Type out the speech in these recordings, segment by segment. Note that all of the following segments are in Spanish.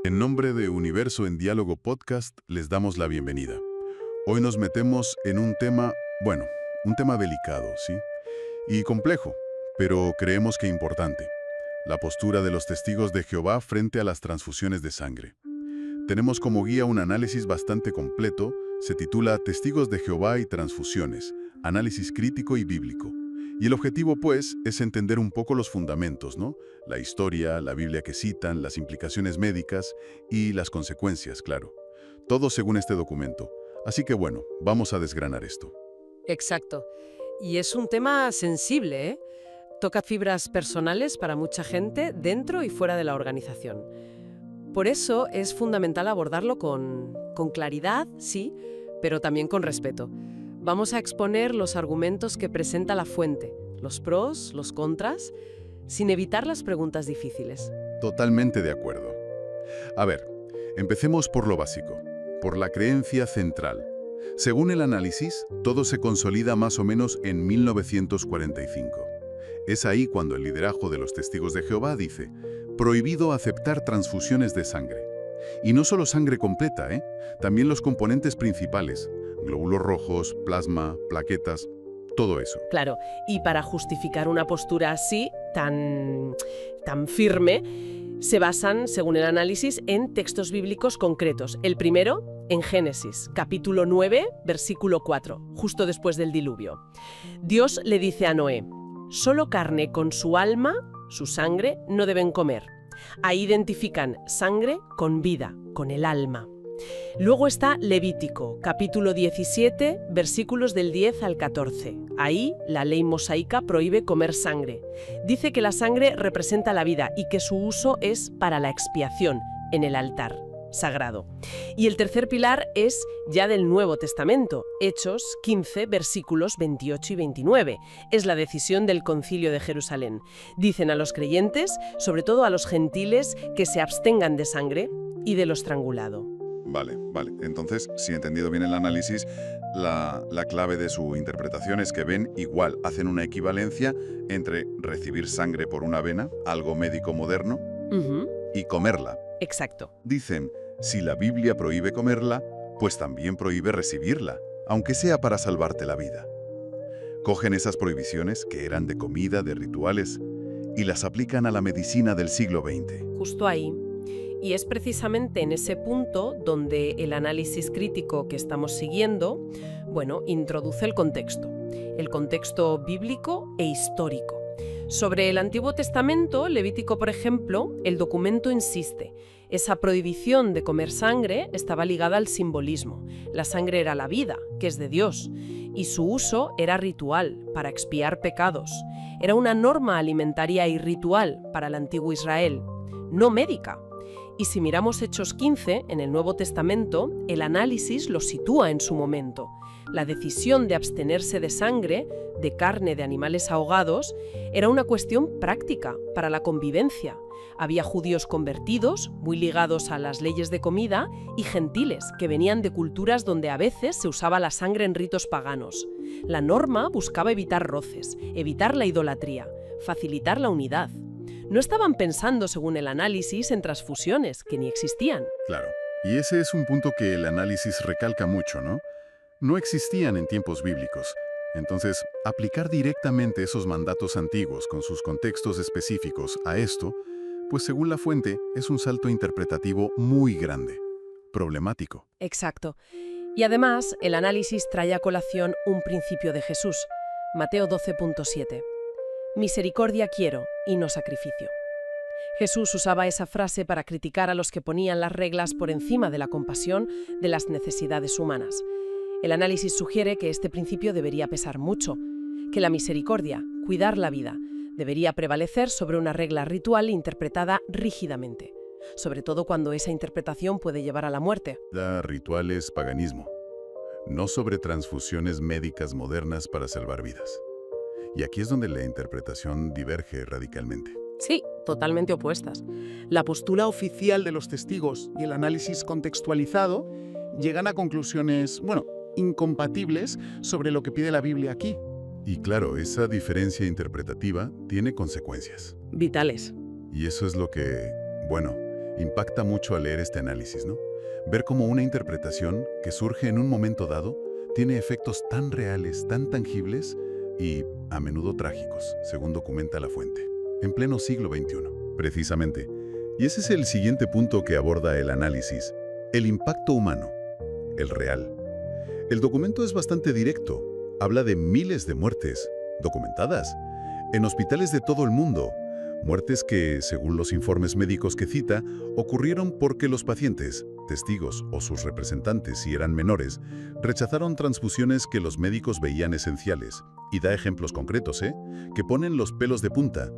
En nombre de Universo en Diálogo Podcast, les damos la bienvenida. Hoy nos metemos en un tema, bueno, un tema delicado, ¿sí? Y complejo, pero creemos que importante. La postura de los testigos de Jehová frente a las transfusiones de sangre. Tenemos como guía un análisis bastante completo, se titula Testigos de Jehová y transfusiones, análisis crítico y bíblico. Y el objetivo, pues, es entender un poco los fundamentos, ¿no? La historia, la Biblia que citan, las implicaciones médicas y las consecuencias, claro. Todo según este documento. Así que bueno, vamos a desgranar esto. Exacto. Y es un tema sensible, ¿eh? Toca fibras personales para mucha gente dentro y fuera de la organización. Por eso es fundamental abordarlo con claridad, sí, pero también con respeto. Vamos a exponer los argumentos que presenta la fuente, los pros, los contras, sin evitar las preguntas difíciles. Totalmente de acuerdo. A ver, empecemos por lo básico, por la creencia central. Según el análisis, todo se consolida más o menos en 1945. Es ahí cuando el liderazgo de los Testigos de Jehová dice, prohibido aceptar transfusiones de sangre. Y no solo sangre completa, también los componentes principales, glóbulos rojos, plasma, plaquetas, todo eso. Claro, y para justificar una postura así, tan firme, se basan, según el análisis, en textos bíblicos concretos. El primero, en Génesis, capítulo 9, versículo 4, justo después del diluvio. Dios le dice a Noé, solo carne con su alma, su sangre, no deben comer. Ahí identifican sangre con vida, con el alma. Luego está Levítico, capítulo 17, versículos del 10 al 14. Ahí, la ley mosaica prohíbe comer sangre. Dice que la sangre representa la vida y que su uso es para la expiación, en el altar sagrado. Y el tercer pilar es ya del Nuevo Testamento, Hechos 15, versículos 28 y 29. Es la decisión del Concilio de Jerusalén. Dicen a los creyentes, sobre todo a los gentiles, que se abstengan de sangre y de lo estrangulado. Vale. Entonces, si he entendido bien el análisis, la clave de su interpretación es que ven igual, hacen una equivalencia entre recibir sangre por una vena, algo médico moderno, y comerla. Exacto. Dicen, si la Biblia prohíbe comerla, pues también prohíbe recibirla, aunque sea para salvarte la vida. Cogen esas prohibiciones, que eran de comida, de rituales, y las aplican a la medicina del siglo XX. Justo ahí. Y es precisamente en ese punto donde el análisis crítico que estamos siguiendo, introduce el contexto bíblico e histórico. Sobre el Antiguo Testamento, Levítico, por ejemplo, el documento insiste. Esa prohibición de comer sangre estaba ligada al simbolismo. La sangre era la vida, que es de Dios, y su uso era ritual, para expiar pecados. Era una norma alimentaria y ritual para el antiguo Israel, no médica. Y si miramos Hechos 15, en el Nuevo Testamento, el análisis lo sitúa en su momento. La decisión de abstenerse de sangre, de carne de animales ahogados, era una cuestión práctica para la convivencia. Había judíos convertidos, muy ligados a las leyes de comida, y gentiles, que venían de culturas donde a veces se usaba la sangre en ritos paganos. La norma buscaba evitar roces, evitar la idolatría, facilitar la unidad. No estaban pensando, según el análisis, en transfusiones, que ni existían. Claro. Y ese es un punto que el análisis recalca mucho, ¿no? No existían en tiempos bíblicos. Entonces, aplicar directamente esos mandatos antiguos con sus contextos específicos a esto, pues según la fuente, es un salto interpretativo muy grande, problemático. Exacto. Y además, el análisis trae a colación un principio de Jesús, Mateo 12.7. Misericordia quiero y no sacrificio. Jesús usaba esa frase para criticar a los que ponían las reglas por encima de la compasión de las necesidades humanas. El análisis sugiere que este principio debería pesar mucho, que la misericordia, cuidar la vida, debería prevalecer sobre una regla ritual interpretada rígidamente, sobre todo cuando esa interpretación puede llevar a la muerte. Da rituales paganismo, no sobre transfusiones médicas modernas para salvar vidas. Y aquí es donde la interpretación diverge radicalmente. Sí, totalmente opuestas. La postura oficial de los testigos y el análisis contextualizado llegan a conclusiones, incompatibles sobre lo que pide la Biblia aquí. Y claro, esa diferencia interpretativa tiene consecuencias. Vitales. Y eso es lo que, Impacta mucho al leer este análisis, ¿no? Ver cómo una interpretación que surge en un momento dado tiene efectos tan reales, tan tangibles y a menudo trágicos, según documenta la fuente, en pleno siglo XXI. Precisamente. Y ese es el siguiente punto que aborda el análisis, el impacto humano, el real. El documento es bastante directo, habla de miles de muertes, documentadas, en hospitales de todo el mundo, muertes que, según los informes médicos que cita, ocurrieron porque los pacientes, testigos o sus representantes, si eran menores, rechazaron transfusiones que los médicos veían esenciales. Y da ejemplos concretos, que ponen los pelos de punta.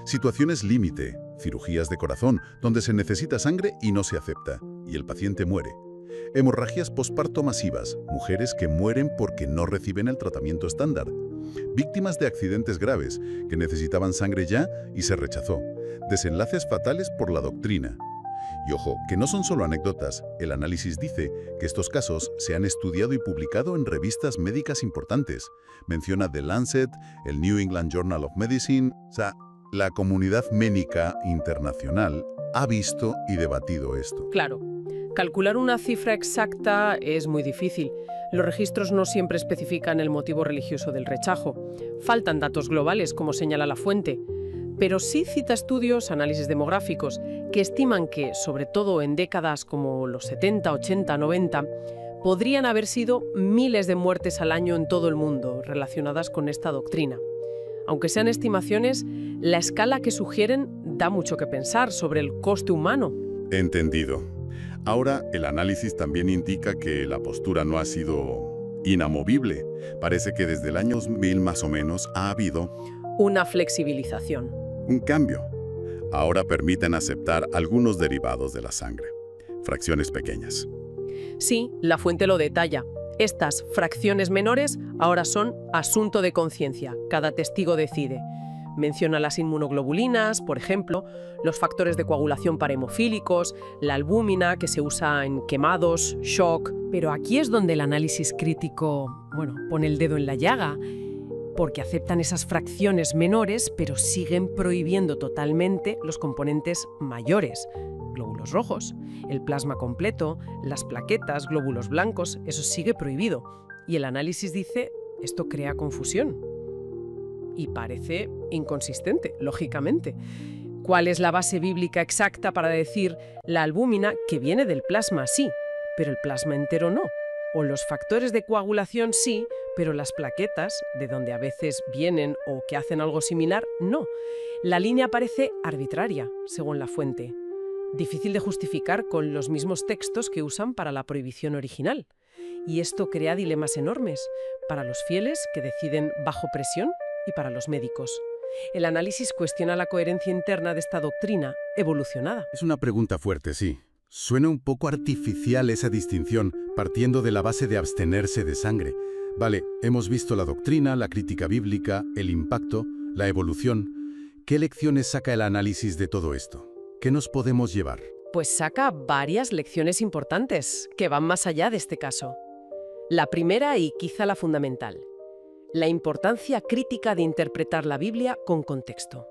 Situaciones límite, cirugías de corazón, donde se necesita sangre y no se acepta, y el paciente muere. Hemorragias posparto masivas, mujeres que mueren porque no reciben el tratamiento estándar. Víctimas de accidentes graves, que necesitaban sangre ya y se rechazó. Desenlaces fatales por la doctrina. Y ojo, que no son solo anécdotas. El análisis dice que estos casos se han estudiado y publicado en revistas médicas importantes. Menciona The Lancet, el New England Journal of Medicine. O sea, la comunidad médica internacional ha visto y debatido esto. Claro, calcular una cifra exacta es muy difícil. Los registros no siempre especifican el motivo religioso del rechazo. Faltan datos globales, como señala la fuente. Pero sí cita estudios, análisis demográficos, que estiman que, sobre todo en décadas como los 70, 80, 90, podrían haber sido miles de muertes al año en todo el mundo relacionadas con esta doctrina. Aunque sean estimaciones, la escala que sugieren da mucho que pensar sobre el coste humano. Entendido. Ahora, el análisis también indica que la postura no ha sido inamovible. Parece que desde el año 2000 más o menos ha habido una flexibilización. un cambio. Ahora permiten aceptar algunos derivados de la sangre, fracciones pequeñas. Sí, la fuente lo detalla. Estas fracciones menores ahora son asunto de conciencia. Cada testigo decide. Menciona las inmunoglobulinas, por ejemplo, los factores de coagulación para hemofílicos, la albúmina que se usa en quemados, shock. Pero aquí es donde el análisis crítico, pone el dedo en la llaga, porque aceptan esas fracciones menores, pero siguen prohibiendo totalmente los componentes mayores. Glóbulos rojos, el plasma completo, las plaquetas, glóbulos blancos, eso sigue prohibido. Y el análisis dice, esto crea confusión. Y parece inconsistente, lógicamente. ¿Cuál es la base bíblica exacta para decir la albúmina que viene del plasma sí, pero el plasma entero no? O los factores de coagulación sí, pero las plaquetas, de donde a veces vienen o que hacen algo similar, no. La línea parece arbitraria, según la fuente. Difícil de justificar con los mismos textos que usan para la prohibición original. Y esto crea dilemas enormes para los fieles que deciden bajo presión y para los médicos. El análisis cuestiona la coherencia interna de esta doctrina evolucionada. Es una pregunta fuerte, sí. Suena un poco artificial esa distinción, partiendo de la base de abstenerse de sangre. Vale, hemos visto la doctrina, la crítica bíblica, el impacto, la evolución. ¿Qué lecciones saca el análisis de todo esto? ¿Qué nos podemos llevar? Pues saca varias lecciones importantes que van más allá de este caso. La primera y quizá la fundamental: la importancia crítica de interpretar la Biblia con contexto.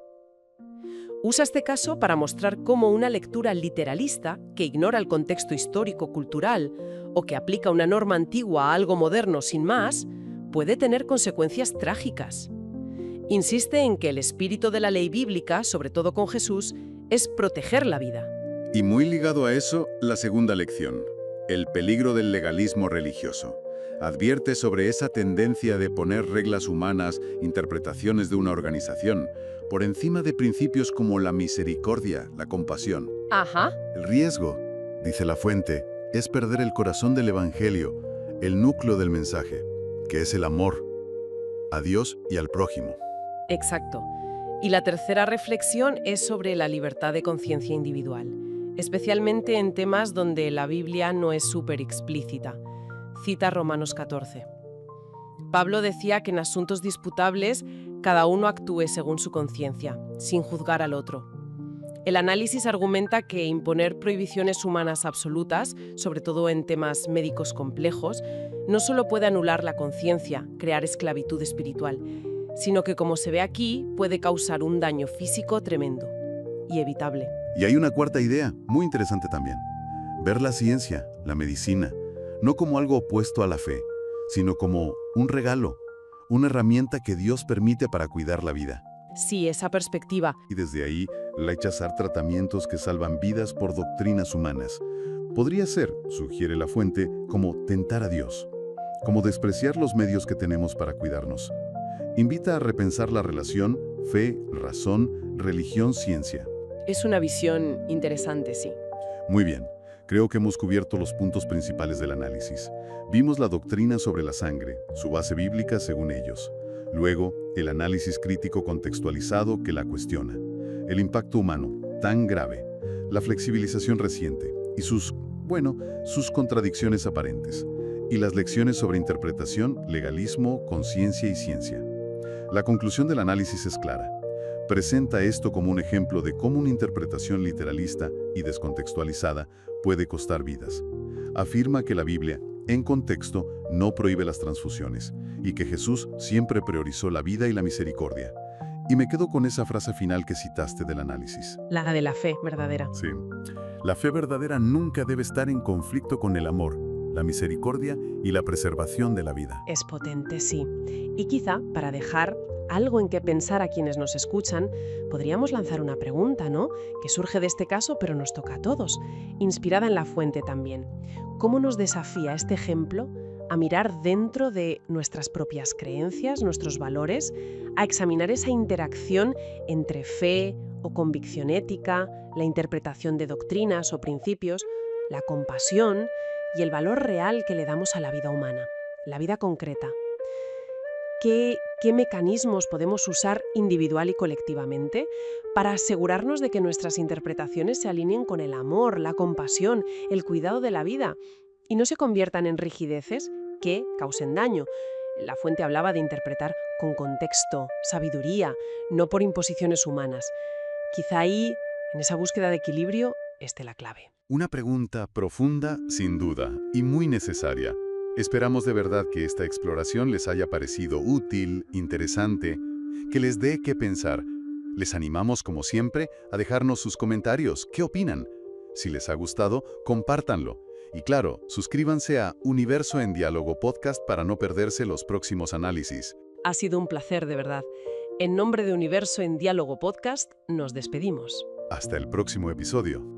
Usa este caso para mostrar cómo una lectura literalista, que ignora el contexto histórico-cultural o que aplica una norma antigua a algo moderno sin más, puede tener consecuencias trágicas. Insiste en que el espíritu de la ley bíblica, sobre todo con Jesús, es proteger la vida. Y muy ligado a eso, la segunda lección, el peligro del legalismo religioso. Advierte sobre esa tendencia de poner reglas humanas, interpretaciones de una organización, por encima de principios como la misericordia, la compasión. Ajá. El riesgo, dice la fuente, es perder el corazón del Evangelio, el núcleo del mensaje, que es el amor a Dios y al prójimo. Exacto. Y la tercera reflexión es sobre la libertad de conciencia individual, especialmente en temas donde la Biblia no es súper explícita. Cita Romanos 14. Pablo decía que en asuntos disputables cada uno actúe según su conciencia, sin juzgar al otro. El análisis argumenta que imponer prohibiciones humanas absolutas, sobre todo en temas médicos complejos, no solo puede anular la conciencia, crear esclavitud espiritual, sino que, como se ve aquí, puede causar un daño físico tremendo y evitable. Y hay una cuarta idea, muy interesante también. Ver la ciencia, la medicina, no como algo opuesto a la fe, sino como un regalo, una herramienta que Dios permite para cuidar la vida. Sí, esa perspectiva. Y desde ahí, rechazar tratamientos que salvan vidas por doctrinas humanas. Podría ser, sugiere la fuente, como tentar a Dios, como despreciar los medios que tenemos para cuidarnos. Invita a repensar la relación fe, razón, religión, ciencia. Es una visión interesante, sí. Muy bien, creo que hemos cubierto los puntos principales del análisis. Vimos la doctrina sobre la sangre, su base bíblica según ellos. Luego, el análisis crítico contextualizado que la cuestiona. El impacto humano, tan grave. La flexibilización reciente y sus contradicciones aparentes. Y las lecciones sobre interpretación, legalismo, conciencia y ciencia. La conclusión del análisis es clara. Presenta esto como un ejemplo de cómo una interpretación literalista y descontextualizada puede costar vidas. Afirma que la Biblia, en contexto, no prohíbe las transfusiones y que Jesús siempre priorizó la vida y la misericordia. Y me quedo con esa frase final que citaste del análisis. La de la fe verdadera. Sí. La fe verdadera nunca debe estar en conflicto con el amor, la misericordia y la preservación de la vida. Es potente, sí. Y quizá, para dejar algo en que pensar a quienes nos escuchan, podríamos lanzar una pregunta, ¿no? Que surge de este caso, pero nos toca a todos, inspirada en la fuente también. ¿Cómo nos desafía este ejemplo a mirar dentro de nuestras propias creencias, nuestros valores, a examinar esa interacción entre fe o convicción ética, la interpretación de doctrinas o principios, la compasión y el valor real que le damos a la vida humana, la vida concreta? ¿Qué mecanismos podemos usar individual y colectivamente para asegurarnos de que nuestras interpretaciones se alineen con el amor, la compasión, el cuidado de la vida y no se conviertan en rigideces que causen daño? La fuente hablaba de interpretar con contexto, sabiduría, no por imposiciones humanas. Quizá ahí, en esa búsqueda de equilibrio, esté la clave. Una pregunta profunda, sin duda, y muy necesaria. Esperamos de verdad que esta exploración les haya parecido útil, interesante, que les dé qué pensar. Les animamos, como siempre, a dejarnos sus comentarios. ¿Qué opinan? Si les ha gustado, compártanlo. Y claro, suscríbanse a Universo en Diálogo Podcast para no perderse los próximos análisis. Ha sido un placer, de verdad. En nombre de Universo en Diálogo Podcast, nos despedimos. Hasta el próximo episodio.